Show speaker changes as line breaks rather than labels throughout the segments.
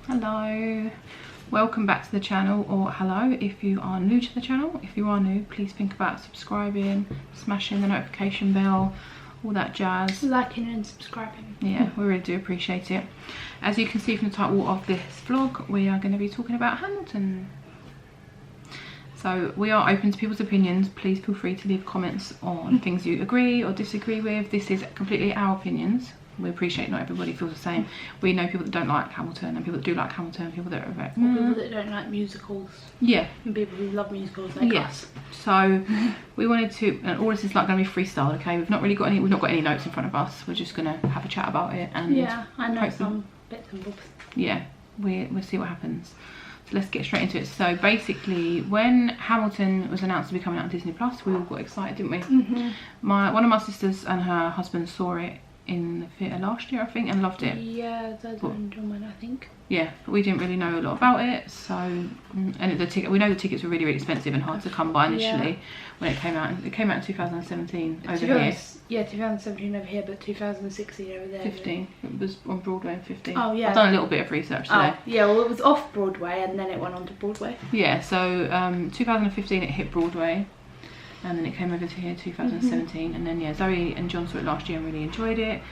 Hello, welcome back to the channel, or hello if you are new to the channel. If you are new, please think about subscribing, smashing the notification bell, all that jazz.
Liking and subscribing.
Yeah, we really do appreciate it. As you can see from the title of this vlog, we are going to be talking about Hamilton. So we are open to people's opinions. Please feel free to leave comments on things you agree or disagree with. This is completely our opinions. We appreciate not everybody feels the same. We know people that don't like Hamilton and people that do like Hamilton and people that are
people that don't like musicals.
Yeah.
And people who love musicals like us.
So we wanted to, and all this is like going to be freestyle, okay? We've not got any notes in front of us. We're just going to have a chat about it and
yeah, I know some bits and bobs.
Yeah, we'll see what happens. So let's get straight into it. So basically, when Hamilton was announced to be coming out on Disney Plus, we all got excited, didn't we? One of my sisters and her husband saw it in the theatre last year, I think, and loved it.
Yeah, those were enjoyment, I think.
Yeah, but we didn't really know a lot about it, so and we know the tickets were really expensive and hard to come by initially when it came out. It came out in 2017 over here.
Yeah, 2017 over here, but 2016 over there.
15. It was on Broadway in 15.
Oh yeah.
I've done a little bit of research today.
Oh yeah, well it was off Broadway and then it went on to Broadway.
Yeah, so 2015 it hit Broadway. And then it came over to here 2017, and then yeah, Zoe and John saw it last year and really enjoyed it.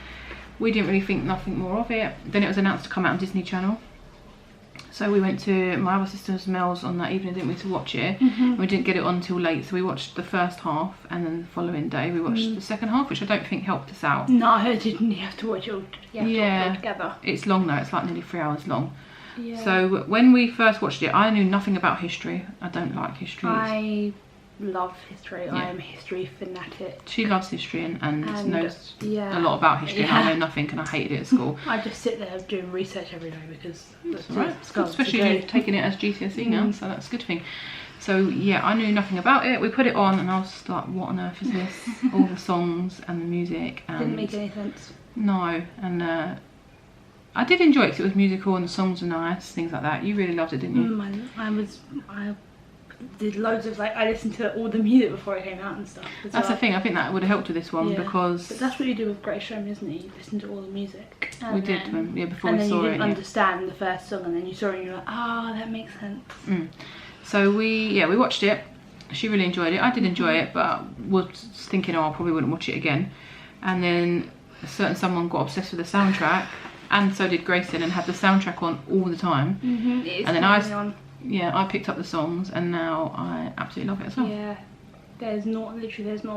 We didn't really think nothing more of it. Then it was announced to come out on Disney Channel, so we went to my other sister's Mel's on that evening, didn't we, to watch it. We didn't get it on till late, so we watched the first half, and then the following day we watched the second half, which I don't think helped us out.
No, I didn't. You have to watch it all, all together.
It's long though, it's like nearly 3 hours long.
Yeah.
So when we first watched it, I knew nothing about history. I don't like history.
I love history. I am a history fanatic.
She loves history and knows a lot about history, and I know nothing, and I hated it at school.
I just sit there doing research every day because that's
right. Especially you've taken it as GCSE now, so that's a good thing. So yeah, I knew nothing about it. We put it on and I was like, what on earth is this? All the songs and the music, and
didn't make any sense.
No, and I did enjoy it because it was musical and the songs were nice, things like that. You really loved it, didn't you?
I did loads of I listened to all the music before it came out and stuff.
That's the thing. I think that would have helped with this one because.
But that's what you do with Great Showman, isn't it? You listen to all the music.
We did, before we saw it.
And then you didn't understand the first song, and then you saw it and you're like, oh, that makes sense.
So we watched it. She really enjoyed it. I did enjoy it, but was thinking, I probably wouldn't watch it again. And then a certain someone got obsessed with the soundtrack, and so did Grayson, and had the soundtrack on all the time. And then I picked up the songs, and now I absolutely love it as well.
Yeah, there's not a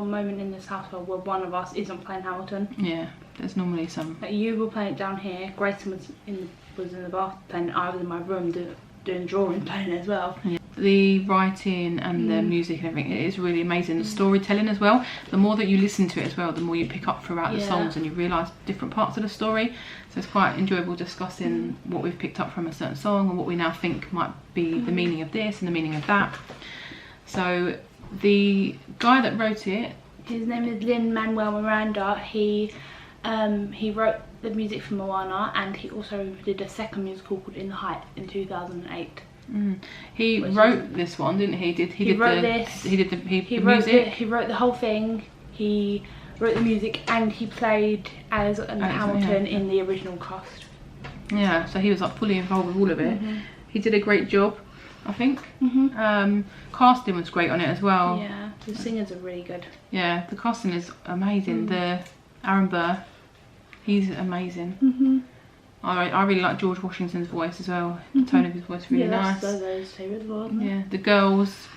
moment in this household where one of us isn't playing Hamilton. Yeah,
there's normally some.
Like you were playing it down here. Grayson was in the bath playing. I was in my room doing drawing, playing it as well.
Yeah. The writing and the music and everything, it is really amazing. The storytelling as well. The more that you listen to it as well, the more you pick up throughout the songs, and you realise different parts of the story. So it's quite enjoyable discussing what we've picked up from a certain song and what we now think might be the meaning of this and the meaning of that. So the guy that wrote it,
his name is Lin-Manuel Miranda. He wrote the music for Moana, and he also did a second musical called In the Heights in 2008.
He wrote this one, didn't he? He wrote
the whole thing. He wrote the music, and he played as Hamilton in the original cast. Yeah,
so he was like fully involved with all of it. He did a great job, I think. Casting was great on it as well.
Yeah, the singers are really good.
Yeah, the casting is amazing. The Aaron Burr, he's amazing. I really like George Washington's voice as well. The tone of his voice is really nice.
Yeah, that's favourite as well, isn't it?
Yeah, the girls.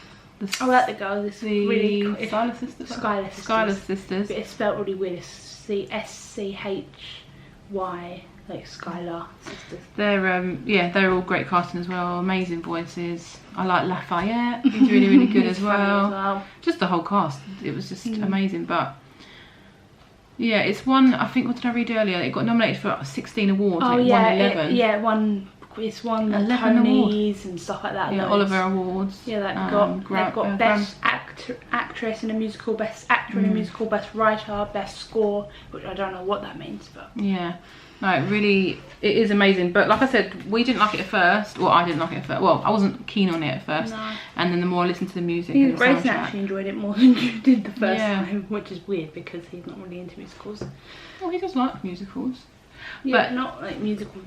I like the girls. It's really
Schuyler sisters. Schuyler sisters.
But it's spelled really weird. It's SCHY, like Schuyler sisters.
They're all great casting as well. Amazing voices. I like Lafayette. He's really good as well. Just the whole cast. It was just amazing, but. Yeah, it's won, I think, what did I read earlier? It got nominated for 16 awards.
Oh,
and it won 11.
It's won 11 Tonys and stuff like that.
Yeah, Oliver Awards.
Yeah, they've got Best Actress in a Musical, Best Actor in a Musical, Best Writer, Best Score, which I don't know what that means, but.
Yeah. No, it is amazing. But like I said, we didn't like it at first. Well, I didn't like it at first. Well, I wasn't keen on it at first. No. And then the more I listened to the music and the
Grayson actually enjoyed it more than you did the first time, which is weird because he's not really into musicals.
Well, he does like musicals.
Yeah, but not like musicals.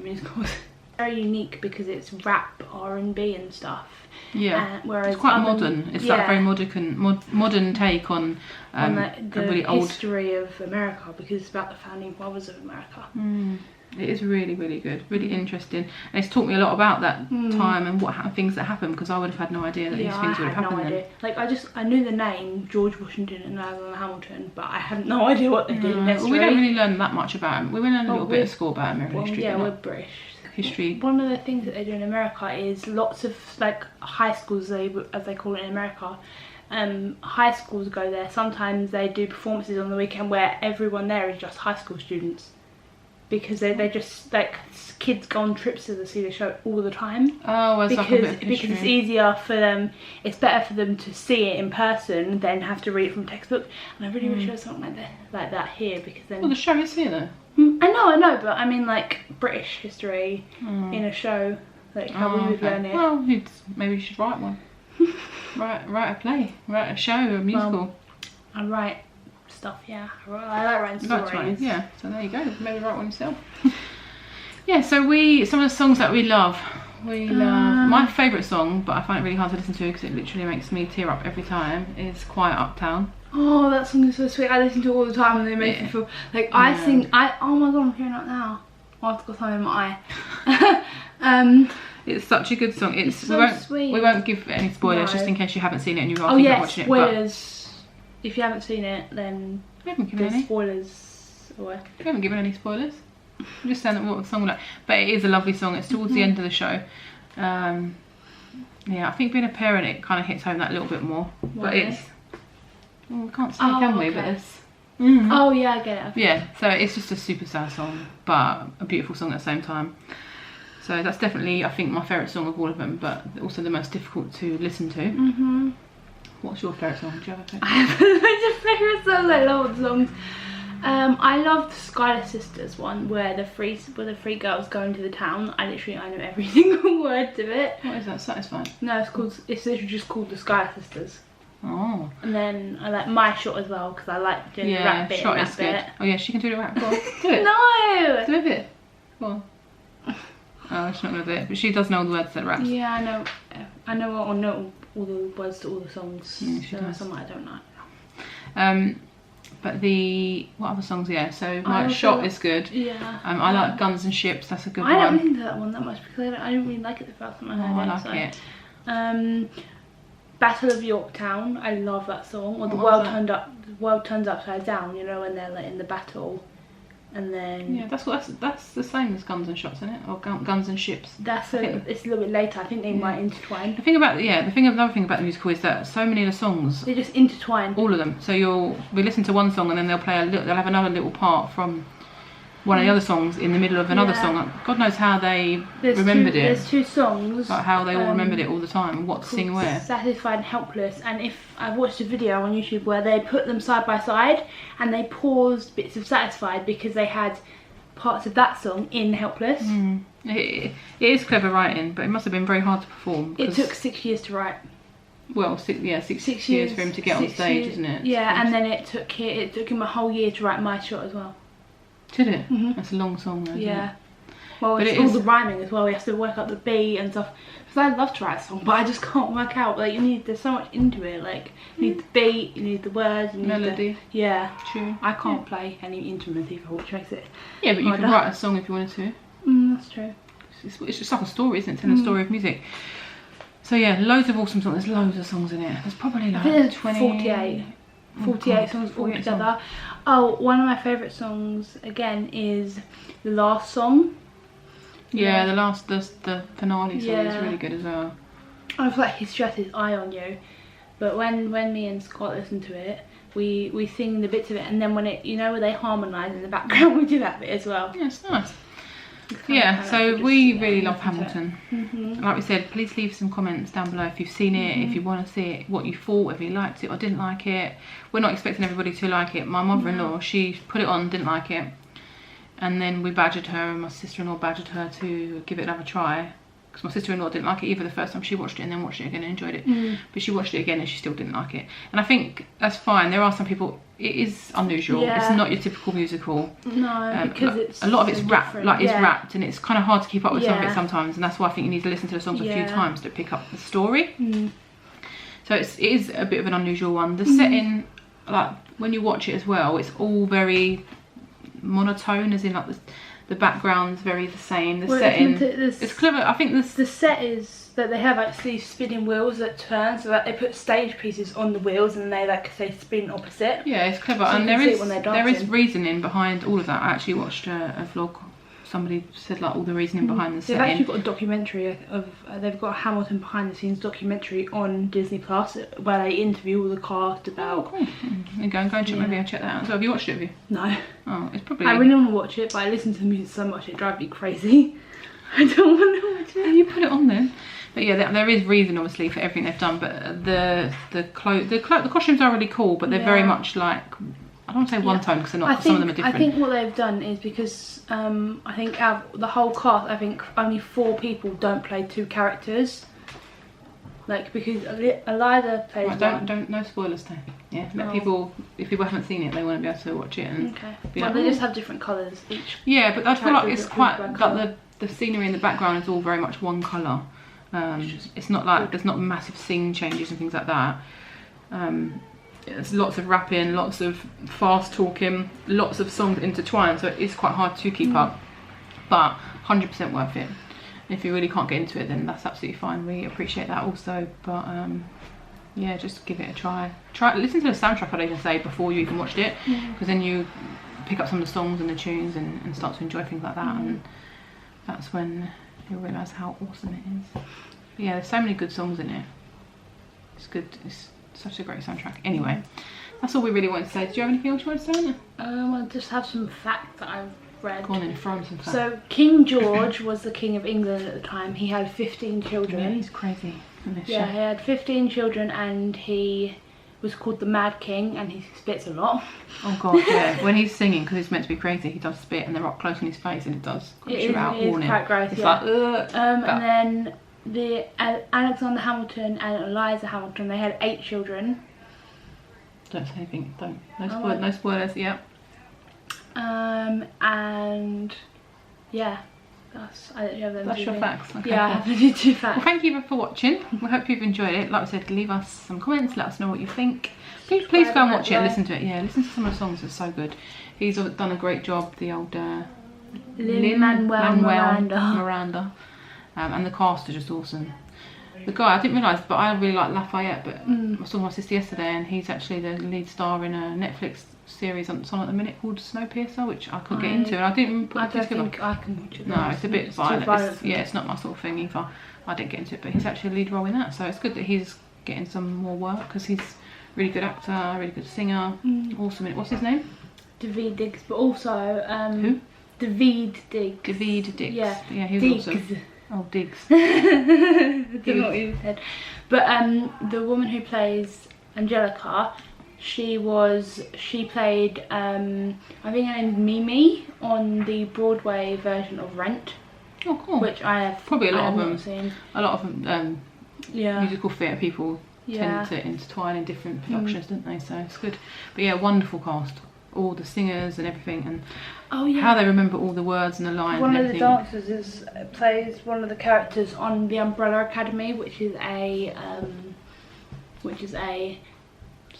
very unique because it's rap, R&B and stuff.
Yeah,
whereas
it's quite modern. It's like a very modern take on
the
really old
history of America, because it's about the founding fathers of America.
It is really, really good, really interesting, and it's taught me a lot about that time and things that happened, because I would have had no idea that these things would have happened.
No idea. Like I knew the name George Washington and Alexander Hamilton, but I had no idea what they did in history.
We don't really learn that much about them. We learn a little bit at school about American history.
Yeah, we're British.
History.
One of the things that they do in America is lots of like high schools, as they call it in America. High schools go there. Sometimes they do performances on the weekend where everyone there is just high school students, because they just, like, kids go on trips to see the show all the time.
Oh,
because it's easier for them. It's better for them to see it in person than have to read it from a textbook. And I really wish there was something like that here, because then.
Well, the show is here though.
I know, but I mean, like, British history in a show, like how we would learn it.
Well, maybe you should write one. write a play, write a show, a musical.
Well, I write stuff, yeah. I like writing stories.
Yeah, so there you go. Maybe write one yourself. Yeah, so some of the songs that we love. My favourite song, but I find it really hard to listen to because it literally makes me tear up every time, is Quiet Uptown.
Oh, that song is so sweet. I listen to it all the time and they make me feel like oh my god, I'm hearing that now. Oh, I've got something in my eye.
It's such a good song.
It's so sweet.
We won't give any spoilers just in case you haven't seen it and you're thinking of watching
spoilers. If you haven't seen it, then
we haven't given any
spoilers away.
We haven't given any spoilers. I'm just saying what the song was like. But it is a lovely song. It's towards the end of the show. Yeah, I think being a parent, it kind of hits home that little bit more. But it's... Well, we can't say, can we? But it's...
Oh yeah, I get it. Okay.
Yeah, so it's just a super sad song, but a beautiful song at the same time. So that's definitely, I think, my favourite song of all of them, but also the most difficult to listen to. What's your favourite song? Do you have a favourite?
I have a bunch of favourite songs. I love all the songs. I love the Schuyler Sisters one, where the three girls go into the town. I know every single word to it.
What is that? Satisfied?
No, it's literally just called the Schuyler Sisters.
Oh.
And then I like My Shot as well, because I like doing the rap bit.
Shot is good. Oh yeah, she can do the rap. Go on, do it.
No!
Do a bit. Go on. Oh, she's not gonna do it, but she does know all the words to the raps.
Yeah, I know. I know all the words to all the songs.
She
does. Some I don't know.
But what other songs? Yeah, so My Shot is good.
Yeah.
I like Guns and Ships. That's a good one.
I don't listen to that one that much because I didn't really like it the first time I heard it.
I like it.
Battle of Yorktown. I love that song. Or the world turns upside down. You know, when they're like in the battle, and then
yeah, that's the same as Guns and Shots, isn't it? Or Guns and Ships.
It's a little bit later. I think they might intertwine.
Another thing about the musical is that so many of the songs
they just intertwine.
All of them. So we listen to one song and then they'll have another little part from one of the other songs in the middle of another song. God knows how they remembered it.
There's two songs.
Like how they all remembered it all the time, what to sing where.
Satisfied and Helpless. And if I've watched a video on YouTube where they put them side by side and they paused bits of Satisfied because they had parts of that song in Helpless.
It is clever writing, but it must have been very hard to perform.
It took 6 years to write.
Well, 6 years for him to get on stage, isn't it?
Yeah, and then it took him a whole year to write My Shot as well.
Did it? That's a long song though,
yeah. Well, it's all the rhyming as well. We have to work out the beat and stuff. Because I love to write a song, but I just can't work out. Like, there's so much into it. Like, you need the beat, you need the words, you need
melody.
True. I can't play any instruments either, which makes it.
Yeah, but you can write a song if you wanted to.
That's true.
It's just like a story, isn't it? Telling a story of music. So yeah, loads of awesome songs. There's loads of songs in it. There's probably like
48 songs altogether. Oh, one of my favourite songs again is the last song.
Yeah, the finale song is really good as well.
I feel like he stresses his eye on you, but when me and Scott listen to it, we sing the bits of it, and then when it, where they harmonise in the background, we do that bit as well.
Yeah, it's nice. Yeah, so we really love Hamilton. Like we said, please leave some comments down below if you've seen it, if you want to see it, what you thought, whether you liked it or didn't like it. We're not expecting everybody to like it. My mother-in-law, she put it on, didn't like it, and then we badgered her, and my sister-in-law badgered her to give it another try, because my sister-in-law didn't like it either the first time she watched it, and then watched it again and enjoyed it. But she watched it again and she still didn't like it. And I think that's fine. There are some people, it is unusual. It's not your typical musical.
No, because it's
a lot of it's
so
rap,
different.
like it's rapped, and it's kind of hard to keep up with some of it
Yeah.
sometimes, and that's why I think you need to listen to the songs a few times to pick up the story. So it is a bit of an unusual one. The setting, like when you watch it as well, it's all very monotone, as in like the background's very the same. The setting, it's clever. I think
the set is that they have like these spinning wheels that turn, so that they put stage pieces on the wheels and they like say spin opposite.
Yeah, it's clever,
So
and
there is
reasoning behind all of that. I actually watched a vlog. Somebody said like all the reasoning behind the setting.
They've actually got a documentary of they've got a Hamilton behind the scenes documentary on Disney Plus where they interview all the cast about.
Oh, cool. And go and check. Maybe I'll check that out. So have you watched it? Have you?
No.
Oh, it's probably.
I really want to watch it, but I listen to the music so much it drives me crazy. I don't want to watch it.
You put it on then. But yeah, there is reason obviously for everything they've done. But the costumes are really cool, but they're very much like. I don't want to say one tone because they're not. Some of them are different.
I think what they've done is because I think out of the whole cast, I think only 4 people don't play 2 characters. Like because Eliza plays one.
Don't no spoilers though. Yeah, let people, if people haven't seen it, they won't be able to watch it. And
okay.
Be
Well,
like,
they just have different colours each.
Yeah, but I feel like it's quite
colour.
like the scenery in the background is all very much one colour. It's not like there's not massive scene changes and things like that. There's lots of rapping, lots of fast talking, lots of songs intertwined, so it's quite hard to keep up, but 100% worth it. If you really can't get into it, then that's absolutely fine. We appreciate that also, but yeah, just give it a try. Listen to the soundtrack, I'd even say, before you even watched it, because then you pick up some of the songs and the tunes and start to enjoy things like that, and that's when you'll realise how awesome it is. But yeah, there's so many good songs in it. It's good. It's such a great soundtrack. Anyway, that's all we really wanted to say. Did you have anything else you wanted to say?
I just have some facts that I've read.
Go on in, throw some facts.
So King George was the King of England at the time. He had 15 children.
Yeah, he's crazy.
Yeah, he had 15 children and he was called the Mad King, and he spits a lot.
Oh god, yeah. When he's singing, because he's meant to be crazy, he does spit and they're up close on his face, and it does.
It is quite gross,
it's
yeah.
like,
and then the Alexander Hamilton and Eliza Hamilton, they had 8 children.
Don't say anything. Don't. No spoilers. Yeah.
And yeah, I don't have them.
That's your facts. Okay,
yeah, cool. I have 2 facts.
Well, thank you for watching. We hope you've enjoyed it. Like I said, leave us some comments. Let us know what you think. Please go and watch it. Listen to it. Yeah, listen to some of the songs. It's so good. He's done a great job. The old
Lin-Manuel
Miranda. And the cast are just awesome. The guy, I didn't realise, but I really like Lafayette, but I was talking to my sister yesterday, and he's actually the lead star in a Netflix series on at the minute called Snowpiercer, which I couldn't get into, and I didn't even put it together.
I don't think I can watch it.
No, it's a bit violent. It's not my sort of thing either. I didn't get into it, but he's actually a lead role in that, so it's good that he's getting some more work, because he's a really good actor, really good singer, awesome. What's his name?
David Diggs, but also
who?
David Diggs.
David Diggs.
Yeah,
he was awesome. Oh, Diggs.
I don't know what you said. But the woman who plays Angelica, she played I think her name's Mimi on the Broadway version of Rent.
Oh, cool.
Which I have
probably a lot of
them.
A lot of musical theatre people tend to intertwine in different productions, don't they? So it's good. But yeah, wonderful cast. All the singers and everything, and how they remember all the words and the lines.
One
and
of the dancers plays one of the characters on the Umbrella Academy, which is a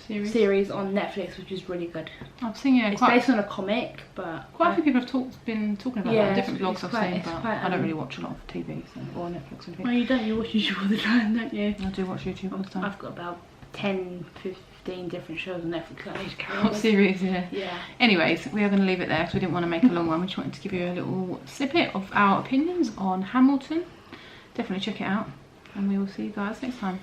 series on Netflix, which is really good.
I've seen
it's based on a comic, but
quite a few people have been talking about that in different vlogs I've seen, but
I
don't really watch a lot of TV or Netflix or anything.
Well, you don't. You watch YouTube all the time, don't you?
I do watch YouTube all the time.
I've got about 10, 15 different shows on Netflix that I need to carry on
with. Series, yeah.
Yeah.
Anyways, we are going to leave it there because we didn't want to make a long one. We just wanted to give you a little snippet of our opinions on Hamilton. Definitely check it out, and we will see you guys next time.